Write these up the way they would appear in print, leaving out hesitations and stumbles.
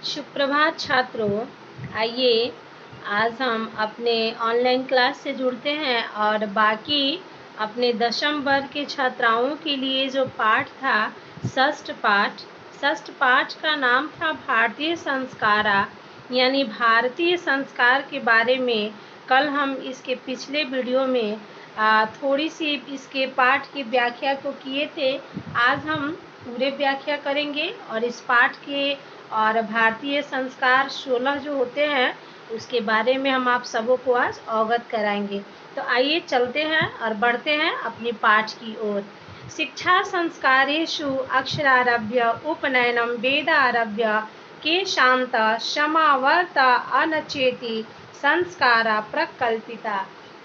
सुप्रभात छात्रों। आइए आज हम अपने ऑनलाइन क्लास से जुड़ते हैं और बाकी अपने दशम वर्ग के छात्राओं के लिए जो पाठ था षष्ठ पाठ का नाम था भारतीय संस्कारा, यानी भारतीय संस्कार के बारे में। कल हम इसके पिछले वीडियो में थोड़ी सी इसके पाठ की व्याख्या को किए थे। आज हम पूरे व्याख्या करेंगे और इस पाठ के और भारतीय संस्कार 16 जो होते हैं उसके बारे में हम आप सबों को आज अवगत कराएंगे। तो आइए चलते हैं और बढ़ते हैं अपनी पाठ की ओर। शिक्षा संस्कारेषु अक्षरारभ्य उपनयनम वेदारभ्य के शांत समावर्त अनचेति संस्कारा प्रकल्पिता।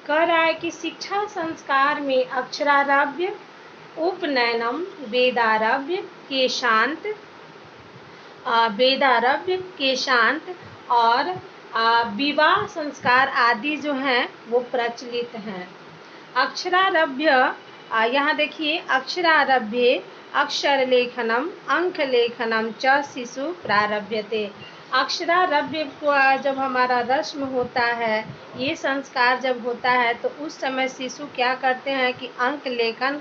कह रहा है कि शिक्षा संस्कार में अक्षरारभ्य, उपनयनम, वेदारभ्य के शांत और विवाह संस्कार आदि जो हैं वो प्रचलित हैं। अक्षरारभ्य, यहाँ देखिए, अक्षरारभ्य अक्षर लेखनम अंक लेखनम च शिशु प्रारभ्यते। अक्षरारभ्य को जब हमारा रस्म होता है, ये संस्कार जब होता है तो उस समय शिशु क्या करते हैं कि अंक लेखन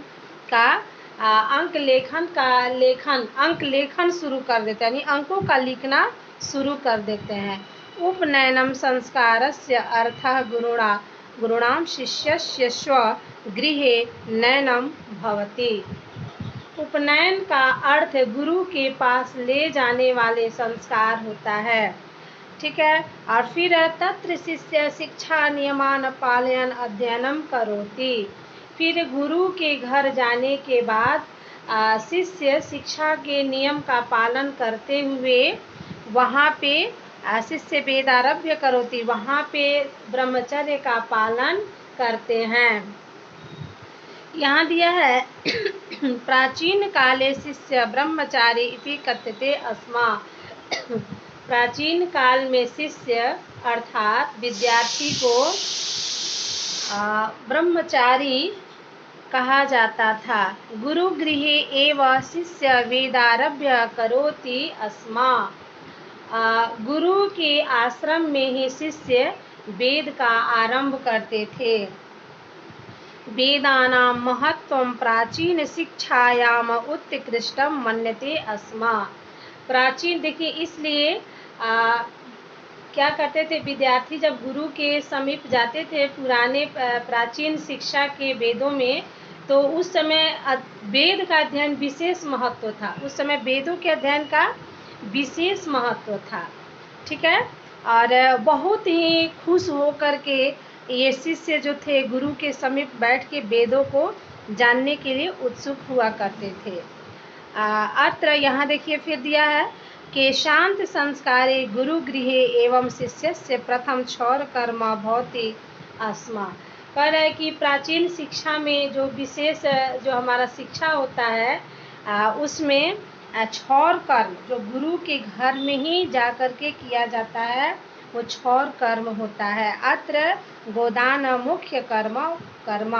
शुरू कर देते हैं, यानी अंकों का लिखना शुरू कर देते हैं। उपनयनम संस्कारस्य अर्थः गुरुणाम शिष्यस्य स्वगृहे नयनम भवति। उपनयन का अर्थ गुरु के पास ले जाने वाले संस्कार होता है। ठीक है। और फिर तत्र शिष्य शिक्षा नियमान पालयन अध्ययनम करोति। फिर गुरु के घर जाने के बाद शिष्य शिक्षा के नियम का पालन करते हुए वहाँ पे शिष्य वेदारभ्य करोति, वहाँ पे ब्रह्मचर्य का पालन करते हैं। यहाँ दिया है प्राचीन काले शिष्य ब्रह्मचारी इति कथ्यते अस्मा। प्राचीन काल में शिष्य अर्थात विद्यार्थी को ब्रह्मचारी कहा जाता था। गुरु गृहे एव शिष्य वेदारभ्य करोति अस्मा। गुरु के आश्रम में ही शिष्य वेद का आरंभ करते थे। वेदानां महत्वं प्राचीन शिक्षायाम उत्कृष्टम मन्यते अस्मा। प्राचीन, देखिए, इसलिए क्या करते थे विद्यार्थी, जब गुरु के समीप जाते थे पुराने प्राचीन शिक्षा के वेदों में, तो उस समय वेद का अध्ययन विशेष महत्व था। उस समय वेदों के अध्ययन का विशेष महत्व था। ठीक है। और बहुत ही खुश होकर के ये शिष्य जो थे गुरु के समीप बैठ के वेदों को जानने के लिए उत्सुक हुआ करते थे। अत्र यहाँ देखिए फिर दिया है कि शांत संस्कारे गुरु गृहे एवं शिष्यस्य प्रथम क्षौर कर्म भवति अस्मा। कह रहा है कि प्राचीन शिक्षा में जो विशेष जो हमारा शिक्षा होता है उसमें क्षौर कर्म जो गुरु के घर में ही जा कर के किया जाता है वो क्षौर कर्म होता है। अत्र गोदान मुख्य कर्म।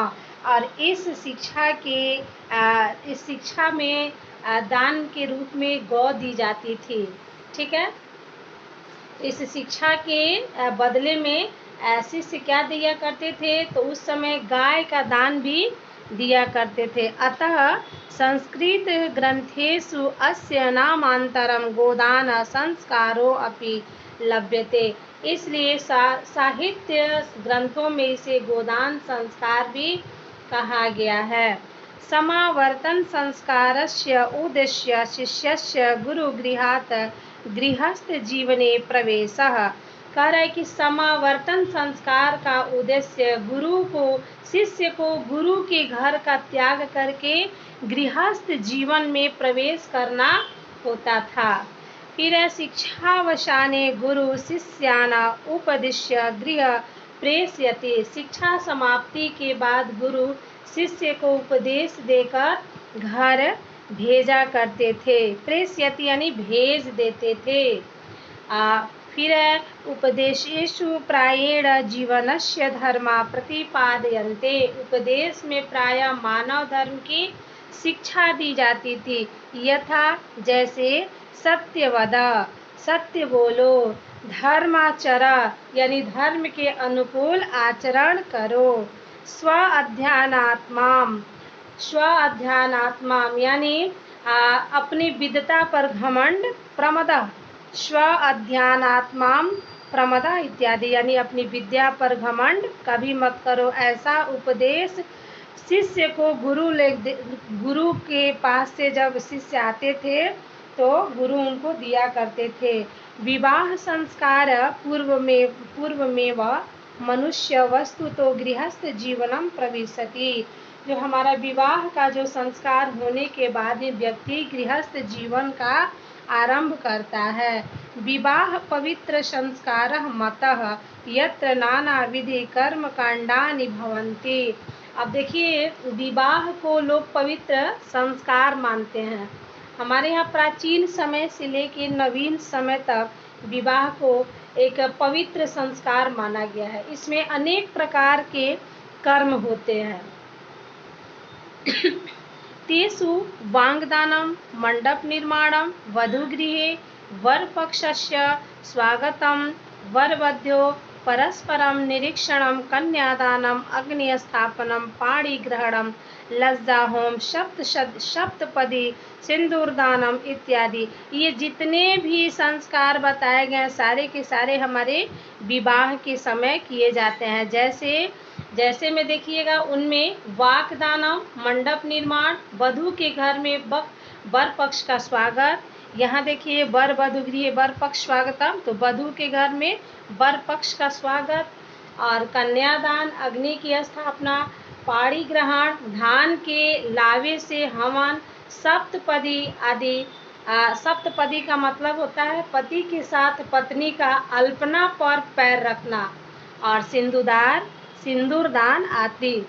और इस शिक्षा में दान के रूप में गौ दी जाती थी। ठीक है। इस शिक्षा के बदले में शिष्य क्या दिया करते थे, तो उस समय गाय का दान भी दिया करते थे। अतः संस्कृत ग्रंथेषु अस्य नामांतरम गोदान संस्कारो अपि लभ्यते। इसलिए साहित्य ग्रंथों में इसे गोदान संस्कार भी कहा गया है। समावर्तन संस्कारस्य उद्देश्य शिष्यस्य गुरुगृहात् गृहस्थ जीवने प्रवेशः। कह रहा है कि समावर्तन संस्कार का उद्देश्य शिष्य को गुरु के घर का त्याग करके गृहस्थ जीवन में प्रवेश करना होता था। फिर शिक्षावसाने गुरु शिष्यान् उपदिश्य गृह प्रेषयति। शिक्षा समाप्ति के बाद गुरु शिष्य को उपदेश देकर घर भेजा करते थे। प्रेषयति यानी भेज देते थे। फिर उपदेशेषु प्रायेण जीवनस्य धर्मा प्रतिपादयन्ते। उपदेश में प्रायः मानव धर्म की शिक्षा दी जाती थी। यथा जैसे सत्यवद, सत्य बोलो, धर्माचरा यानी धर्म के अनुकूल आचरण करो, स्व अध्यानात्माम, स्व अध्यानात्माम यानी अपनी विद्वता पर घमंड, प्रमदा, स्व अध्यानात्माम प्रमदा इत्यादि यानी अपनी विद्या पर घमंड कभी मत करो। ऐसा उपदेश शिष्य को गुरु के पास से जब शिष्य आते थे तो गुरु उनको दिया करते थे। विवाह संस्कार पूर्वमेव मनुष्य वस्तु तो गृहस्थ जीवनम प्रविशति, जो हमारा विवाह का जो संस्कार होने के बाद ही व्यक्ति गृहस्थ जीवन का आरंभ करता है। विवाह पवित्र संस्कार मतः यत्र नाना विधि कर्म कांडानि भवन्ति। अब देखिए, विवाह को लोग पवित्र संस्कार मानते हैं। हमारे यहाँ प्राचीन समय से लेकर नवीन समय तक विवाह को एक पवित्र संस्कार माना गया है। इसमें अनेक प्रकार के कर्म होते हैं। तेषु वांगदानम, मंडप निर्माणम, वधूगृहे वरपक्षस्य स्वागतम, वरवध्यो परस्परम निरीक्षणम, कन्यादानम, अग्निस्थापनम, पाणिग्रहणम, लज्जा होम, सप्तपदी, सिंदूरदानम इत्यादि। ये जितने भी संस्कार बताए गए सारे के सारे हमारे विवाह के समय किए जाते हैं। जैसे में देखिएगा, उनमें वाकदानम, मंडप निर्माण, वधू के घर में वर पक्ष का स्वागत। यहाँ देखिए वर वधू गृह वर पक्ष स्वागतम, तो वधू के घर में वर पक्ष का स्वागत। और कन्यादान, अग्नि की स्थापना, पाणी ग्रहण, धान के लावे से हवन, सप्तपदी आदि। सप्तपदी का मतलब होता है पति के साथ पत्नी का अल्पना पर पैर रखना, और सिंदूरदान आदि।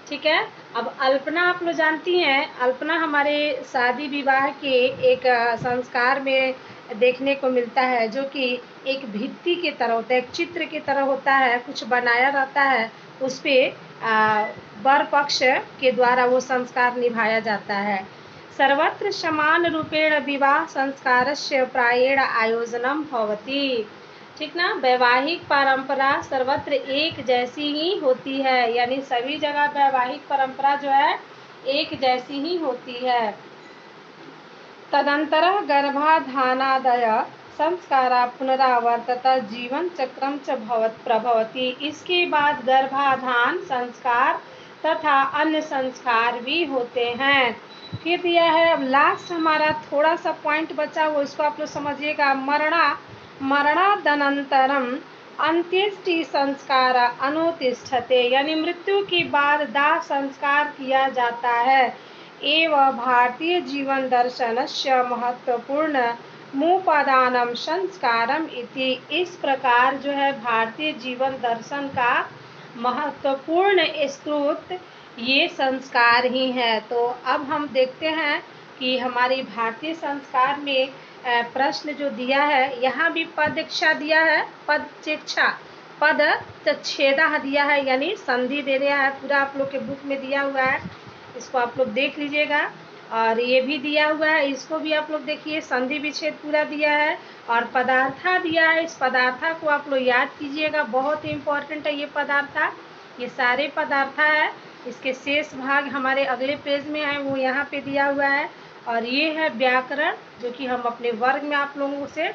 ठीक है। अब अल्पना आप लोग जानती हैं, अल्पना हमारे शादी विवाह के एक संस्कार में देखने को मिलता है, जो कि एक भित्ति के तरह होता है, एक चित्र की तरह होता है, कुछ बनाया रहता है, उस पे वर पक्ष के द्वारा वो संस्कार निभाया जाता है। सर्वत्र समान रूपेण विवाह संस्कारस्य प्रायेण आयोजनम भवति। ठीक ना, वैवाहिक परंपरा सर्वत्र एक जैसी ही होती है, यानी सभी जगह वैवाहिक परंपरा जो है एक जैसी ही होती है। तदंतर गर्भाधानादय संस्कारा पुनरावर्तत जीवन चक्रम च प्रभवति। इसके बाद गर्भाधान संस्कार तथा अन्य संस्कार भी होते हैं। फिर दिया है, अब लास्ट हमारा थोड़ा सा पॉइंट बचा हुआ, इसको आप लोग समझिएगा। मरणादनंतरम अंत्येष्टि संस्कार अनुतिष्ठते, यानी मृत्यु के बाद दाह संस्कार किया जाता है। एवं भारतीय जीवन दर्शनस्य महत्वपूर्ण मुपादानम संस्कारम इति। इस प्रकार जो है भारतीय जीवन दर्शन का महत्वपूर्ण स्रोत ये संस्कार ही है। तो अब हम देखते हैं कि हमारी भारतीय संस्कार में प्रश्न जो दिया है, यहाँ भी पदच्छा दिया है, पदच्छेदा दिया है, यानी संधि दे दिया है, पूरा आप लोग के बुक में दिया हुआ है, इसको आप लोग देख लीजिएगा। और ये भी दिया हुआ है, इसको भी आप लोग देखिए, संधि विच्छेद पूरा दिया है। और पदार्था दिया है, इस पदार्था को आप लोग याद कीजिएगा, बहुत इंपॉर्टेंट है ये पदार्था, ये सारे पदार्था है। इसके शेष भाग हमारे अगले पेज में है, वो यहाँ पे दिया हुआ है। और ये है व्याकरण, जो कि हम अपने वर्ग में आप लोगों से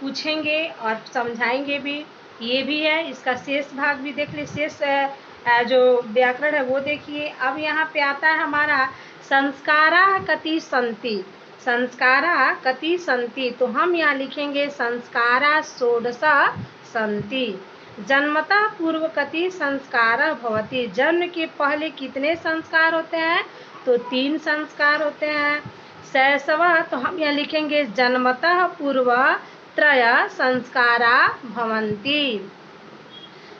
पूछेंगे और समझाएंगे भी। ये भी है, इसका शेष भाग भी देख लीजिए, शेष जो व्याकरण है वो देखिए। अब यहाँ पे आता है हमारा संस्कारा कति संति, संस्कारा कति संति, तो हम यहाँ लिखेंगे संस्कारा षोडशा संति। जन्मतः पूर्व कति संस्कार भवति, जन्म के पहले कितने संस्कार होते हैं, तो 3 संस्कार होते हैं। शैशव, तो हम यहाँ लिखेंगे जन्मतः पूर्व त्रय संस्कारा भवन्ति।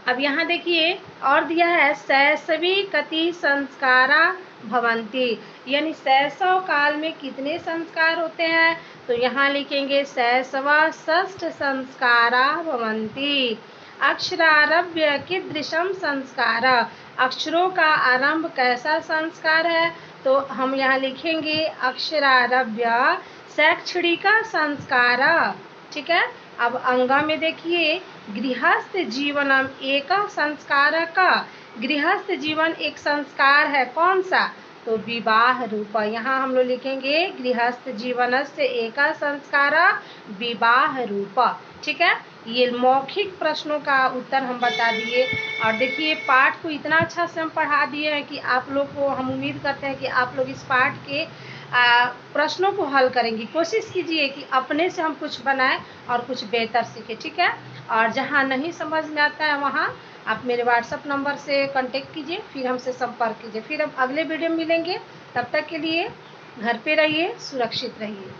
अब यहाँ देखिए और दिया है शैशवी कति संस्कारा भवन्ति, यानी शैशव काल में कितने संस्कार होते हैं, तो यहाँ लिखेंगे शैशव षष्ठ संस्कारा भवन्ति। अक्षरारभ्य कीदृशम संस्कार, अक्षरों का आरंभ कैसा संस्कार है, तो हम यहाँ लिखेंगे अक्षरारभ्य शैक्षणिक संस्कार। ठीक है। अब अंगा में देखिए, गृहस्थ जीवनम एक संस्कार का, गृहस्थ जीवन एक संस्कार है, कौन सा, तो विवाह रूप। यहाँ हम लोग लिखेंगे गृहस्थ जीवन से एक संस्कार विवाह रूप। ठीक है, ये मौखिक प्रश्नों का उत्तर हम बता दिए। और देखिए पाठ को इतना अच्छा से हम पढ़ा दिए हैं कि आप लोग को, हम उम्मीद करते हैं कि आप लोग इस पाठ के प्रश्नों को हल करेंगी। कोशिश कीजिए कि अपने से हम कुछ बनाएं और कुछ बेहतर सीखें। ठीक है, और जहाँ नहीं समझ में आता है वहाँ आप मेरे व्हाट्सएप नंबर से कांटेक्ट कीजिए, फिर हमसे संपर्क कीजिए। फिर हम अगले वीडियो में मिलेंगे। तब तक के लिए घर पे रहिए, सुरक्षित रहिए।